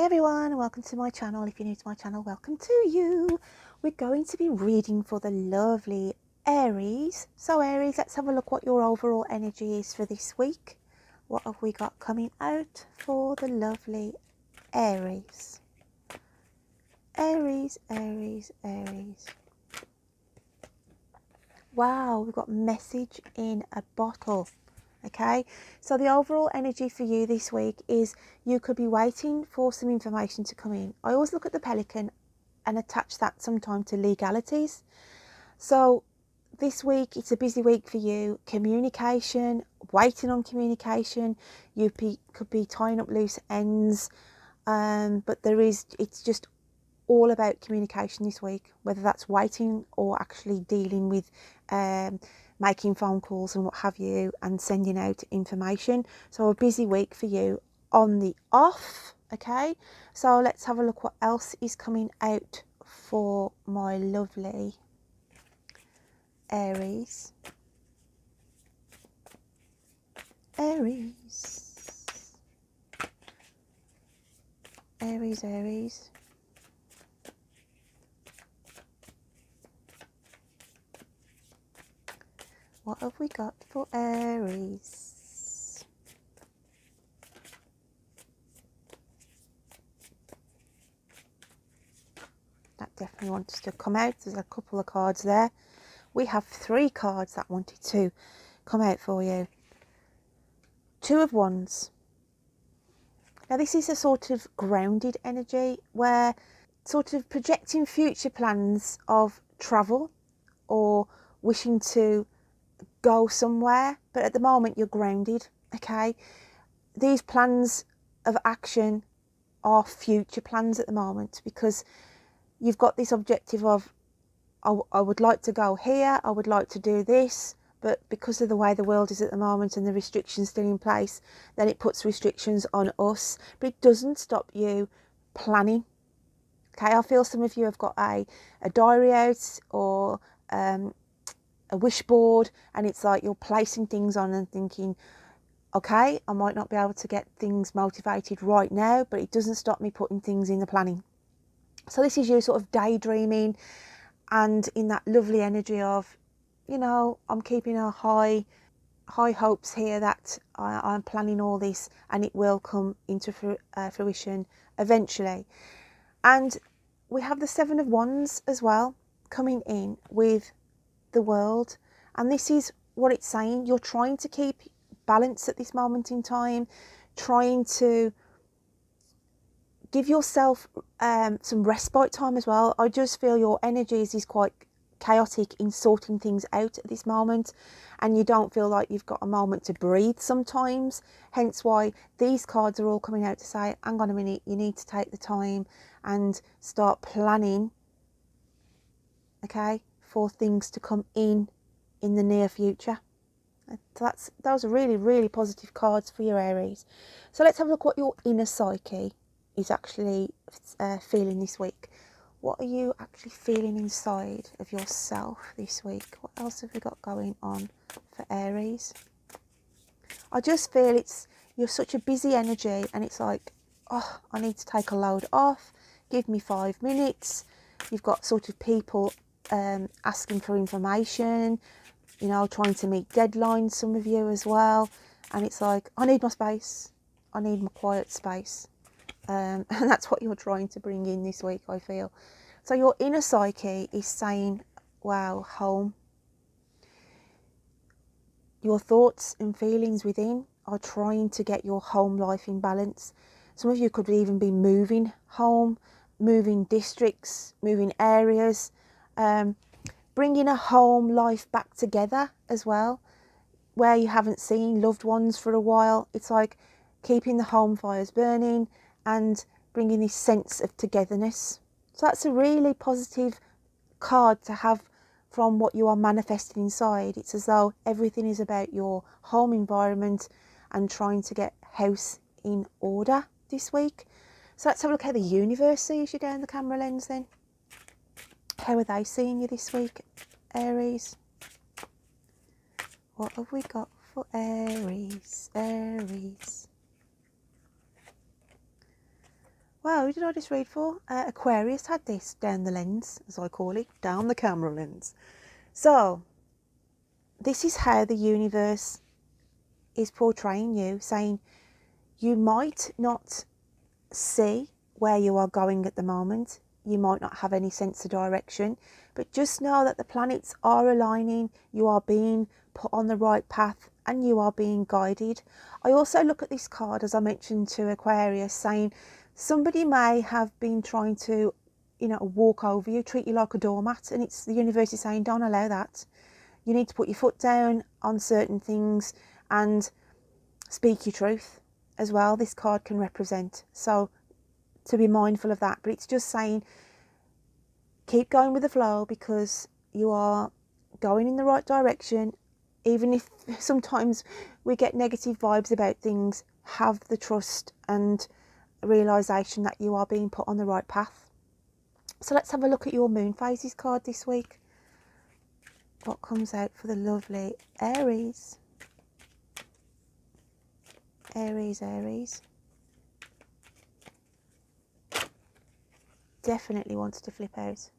Hi everyone, welcome to my channel. If you're new to my channel, welcome to you. We're going to be reading for the lovely Aries. So Aries, let's have a look what your overall energy is for this week. What have we got coming out for the lovely Aries? Aries, Aries, Aries. Wow, we've got message in a bottle. Okay, so the overall energy for you this week is you could be waiting for some information to come in. I always look at the pelican and attach that sometime to legalities. So this week, it's a busy week for you. Communication, waiting on communication. Could be tying up loose ends, but it's just all about communication this week, whether that's waiting or actually dealing with making phone calls and what have you, and sending out information. So a busy week for you on the off. Okay, so let's have a look what else is coming out for my lovely Aries. Aries, Aries, Aries. What have we got for Aries? That definitely wants to come out. There's a couple of cards there. We have 3 cards that wanted to come out for you. 2 of Wands. Now this is a sort of grounded energy where sort of projecting future plans of travel or wishing to go somewhere, but at the moment you're grounded. Okay, these plans of action are future plans at the moment because you've got this objective of I would like to go here, I would like to do this, but because of the way the world is at the moment and the restrictions still in place, then it puts restrictions on us, but it doesn't stop you planning. Okay, I feel some of you have got a diary out or a wish board, and it's like you're placing things on and thinking, okay, I might not be able to get things motivated right now, but it doesn't stop me putting things in the planning. So this is you sort of daydreaming and in that lovely energy of, you know, I'm keeping a high hopes here that I'm planning all this and it will come into fruition eventually. And we have the 7 of Wands as well coming in with the World, and this is what it's saying. You're trying to keep balance at this moment in time, trying to give yourself some respite time as well. I just feel your energies is quite chaotic in sorting things out at this moment, and you don't feel like you've got a moment to breathe sometimes, hence why these cards are all coming out to say, hang on a minute, you need to take the time and start planning, okay, for things to come in the near future. So those are really positive cards for your Aries. So let's have a look what your inner psyche is actually feeling this week. What are you actually feeling inside of yourself this week? What else have we got going on for Aries? I just feel you're such a busy energy, and it's like, oh, I need to take a load off. Give me 5 minutes. You've got sort of people asking for information, you know, trying to meet deadlines, some of you as well. And it's like, I need my space. I need my quiet space. And that's what you're trying to bring in this week, I feel. So your inner psyche is saying, wow, home. Your thoughts and feelings within are trying to get your home life in balance. Some of you could even be moving home, moving districts, moving areas, bringing a home life back together as well, where you haven't seen loved ones for a while. It's like keeping the home fires burning and bringing this sense of togetherness. So that's a really positive card to have from what you are manifesting inside. It's as though everything is about your home environment and trying to get house in order this week. So let's have a look how the universe sees you down the camera lens then. How are they seeing you this week, Aries? What have we got for Aries? Aries. Wow, who did I just read for? Aquarius had this down the lens, as I call it, down the camera lens. So, this is how the universe is portraying you, saying you might not see where you are going at the moment. You might not have any sense of direction, but just know that the planets are aligning. You are being put on the right path and you are being guided. I also look at this card, as I mentioned to Aquarius, saying somebody may have been trying to, walk over you, treat you like a doormat, and it's the universe is saying, don't allow that. You need to put your foot down on certain things and speak your truth as well. This card can represent. So to be mindful of that, but it's just saying keep going with the flow, because you are going in the right direction. Even if sometimes we get negative vibes about things, have the trust and realization that you are being put on the right path. So let's have a look at your moon phases card this week. What comes out for the lovely Aries? Aries definitely wants to flip out.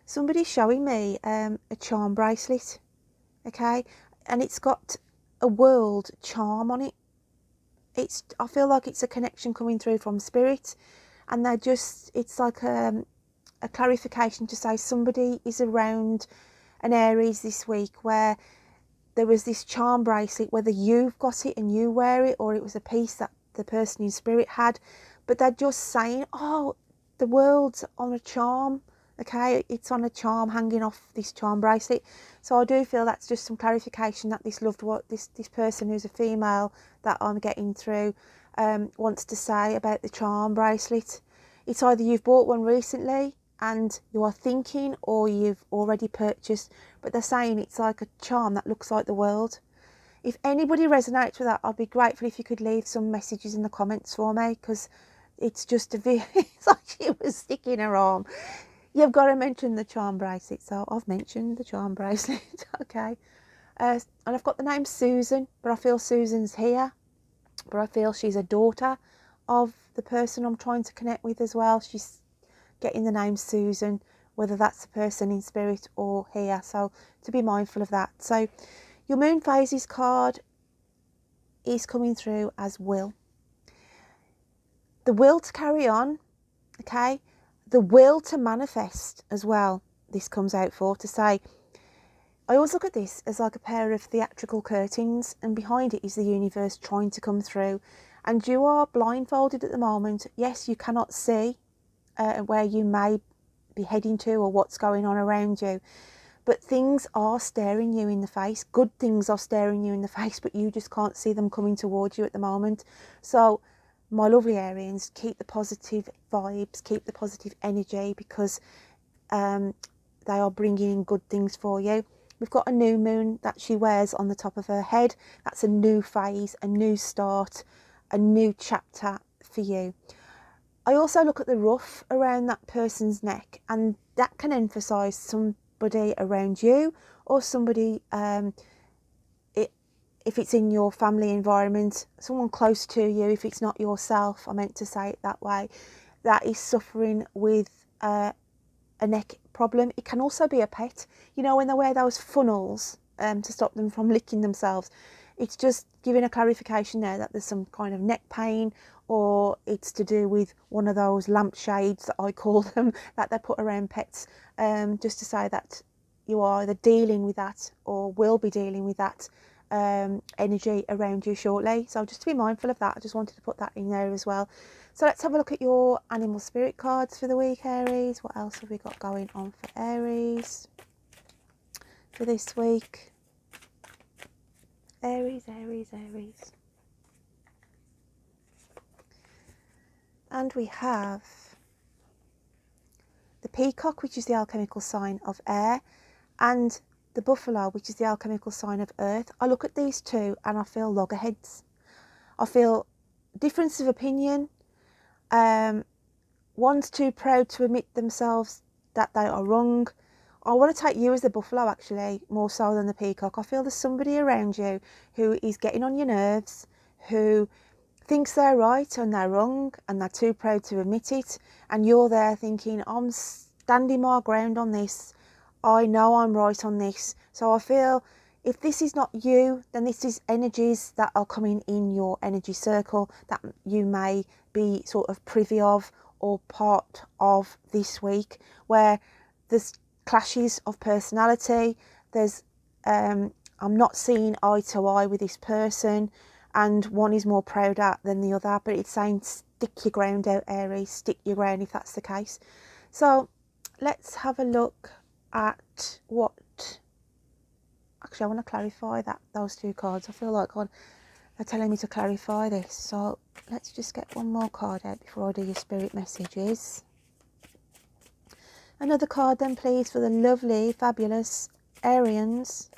Somebody's showing me a charm bracelet, okay, and it's got a world charm on it. I feel like it's a connection coming through from spirit, and it's like a clarification to say somebody is around an Aries this week where there was this charm bracelet, whether you've got it and you wear it or it was a piece that the person in spirit had, but they're just saying, oh, the world's on a charm, okay, it's on a charm hanging off this charm bracelet. So I do feel that's just some clarification that this person who's a female that I'm getting through wants to say about the charm bracelet. It's either you've bought one recently and you are thinking, or you've already purchased, but they're saying it's like a charm that looks like the world. If anybody resonates with that, I'd be grateful if you could leave some messages in the comments for me, because it's just it's like she was sticking her arm. You've got to mention the charm bracelet, so I've mentioned the charm bracelet. Okay, and I've got the name Susan, but I feel Susan's here, but I feel she's a daughter of the person I'm trying to connect with as well. She's getting the name Susan, whether that's the person in spirit or here, so to be mindful of that. So your moon phases card is coming through as will. The will to carry on, okay, the will to manifest as well. This comes out for, to say, I always look at this as like a pair of theatrical curtains, and behind it is the universe trying to come through, and you are blindfolded at the moment. Yes, you cannot see where you may be heading to or what's going on around you, but things are staring you in the face. Good things are staring you in the face, but you just can't see them coming towards you at the moment. So my lovely Aries, keep the positive vibes, keep the positive energy, because they are bringing in good things for you. We've got a new moon that she wears on the top of her head. That's a new phase, a new start, a new chapter for you. I also look at the ruff around that person's neck, and that can emphasise somebody around you, or somebody, if it's in your family environment, someone close to you, if it's not yourself, I meant to say it that way, that is suffering with a neck problem. It can also be a pet, when they wear those funnels to stop them from licking themselves. It's just giving a clarification there that there's some kind of neck pain, or it's to do with one of those lampshades that I call them, that they put around pets, just to say that you are either dealing with that or will be dealing with that energy around you shortly. So just to be mindful of that, I just wanted to put that in there as well. So let's have a look at your animal spirit cards for the week, Aries. What else have we got going on for Aries for this week? Aries. And we have the peacock, which is the alchemical sign of air, and the buffalo, which is the alchemical sign of earth. I look at these two and I feel loggerheads. I feel difference of opinion. One's too proud to admit themselves that they are wrong. I want to take you as the buffalo, actually, more so than the peacock. I feel there's somebody around you who is getting on your nerves, who thinks they're right and they're wrong and they're too proud to admit it, and you're there thinking, I'm standing my ground on this, I know I'm right on this. So I feel if this is not you, then this is energies that are coming in your energy circle that you may be sort of privy of or part of this week, where there's clashes of personality, there's I'm not seeing eye to eye with this person, and one is more proud at than the other. But it's saying stick your ground out, Aries, stick your ground if that's the case. So let's have a look at what, actually I want to clarify those two cards. I feel like they're telling me to clarify this, so let's just get one more card out before I do your spirit messages. Another card then please for the lovely fabulous Aries.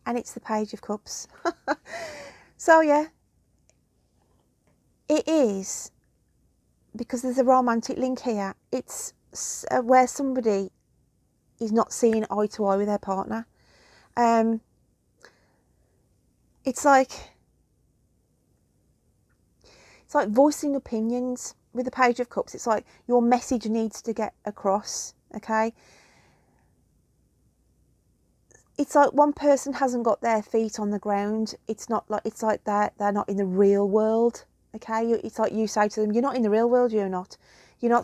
And it's the Page of Cups. So yeah, it is, because there's a romantic link here. It's where somebody is not seeing eye to eye with their partner. It's like voicing opinions with the Page of Cups. It's like your message needs to get across, okay? It's like one person hasn't got their feet on the ground. It's like they're not in the real world, okay? It's like you say to them, you're not in the real world, you're not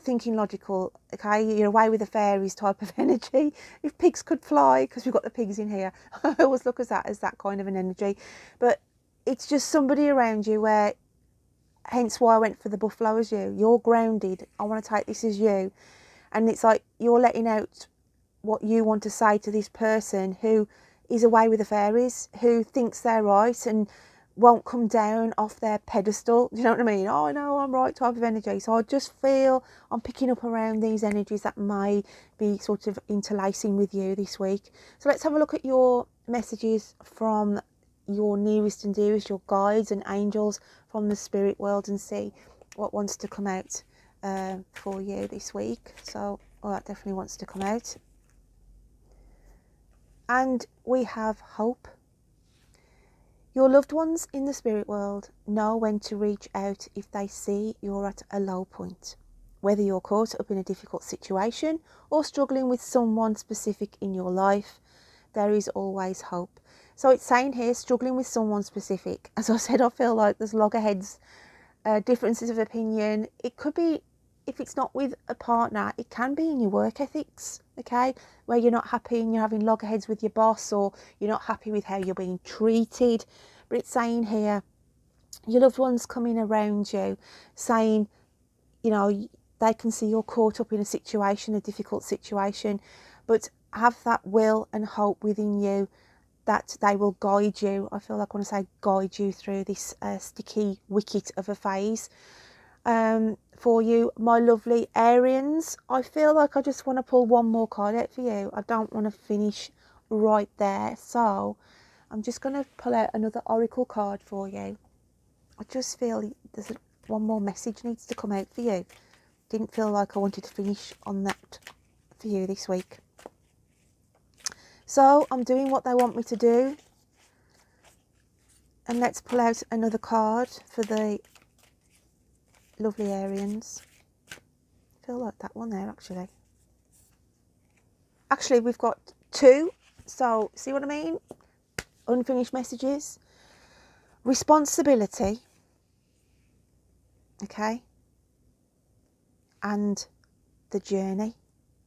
thinking logical, okay? You're away with the fairies type of energy. If pigs could fly, because we've got the pigs in here, I always look at that as that kind of an energy. But it's just somebody around you where, hence why I went for the buffalo as you. You're grounded. I want to take this as you. And it's like you're letting out what you want to say to this person who is away with the fairies, who thinks they're right and won't come down off their pedestal. Do you know what I mean? Oh, no, I'm right type of energy. So I just feel I'm picking up around these energies that may be sort of interlacing with you this week. So let's have a look at your messages from your nearest and dearest, your guides and angels from the spirit world, and see what wants to come out for you this week. So that definitely wants to come out. And we have hope. Your loved ones in the spirit world know when to reach out if they see you're at a low point. Whether you're caught up in a difficult situation or struggling with someone specific in your life, there is always hope. So it's saying here, struggling with someone specific. As I said, I feel like there's loggerheads, differences of opinion. It could be, if it's not with a partner, it can be in your work ethics, okay? Where you're not happy and you're having loggerheads with your boss, or you're not happy with how you're being treated. But it's saying here, your loved ones coming around you, saying, you know, they can see you're caught up in a situation, a difficult situation, but have that will and hope within you that they will guide you. I feel like I want to say guide you through this sticky wicket of a phase. For you, my lovely Aries, I feel like I just want to pull one more card out for you. I don't want to finish right there, so I'm just going to pull out another oracle card for you. I just feel there's one more message needs to come out for you. Didn't feel like I wanted to finish on that for you this week. So I'm doing what they want me to do. And let's pull out another card for the lovely Aries. I feel like that one there, actually. Actually, we've got two. So, see what I mean? Unfinished messages. Responsibility. Okay. And the journey.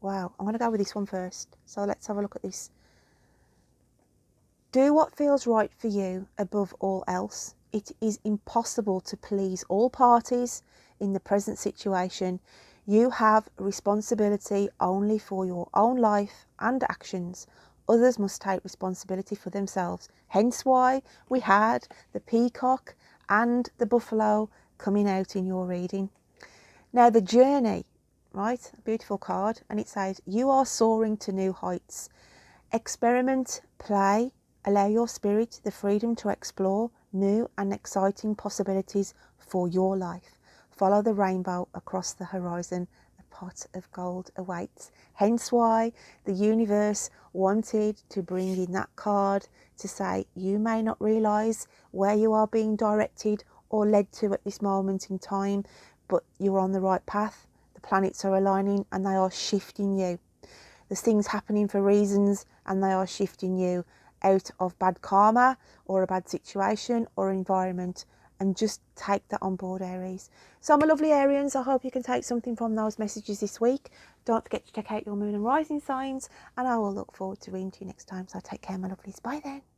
Wow, I'm going to go with this one first. So let's have a look at this. Do what feels right for you above all else. It is impossible to please all parties in the present situation. You have responsibility only for your own life and actions. Others must take responsibility for themselves. Hence why we had the peacock and the buffalo coming out in your reading. Now the journey, right? A beautiful card. And it says, you are soaring to new heights. Experiment, play, allow your spirit the freedom to explore new and exciting possibilities for your life. Follow the rainbow across the horizon. A pot of gold awaits. Hence why the universe wanted to bring in that card to say you may not realise where you are being directed or led to at this moment in time, but you're on the right path. The planets are aligning and they are shifting you. There's things happening for reasons and they are shifting you out of bad karma or a bad situation or environment, and just take that on board, Aries. So my lovely Arians, I hope you can take something from those messages this week. Don't forget to check out your moon and rising signs, and I will look forward to reading to you next time. So take care, my lovelies. Bye then.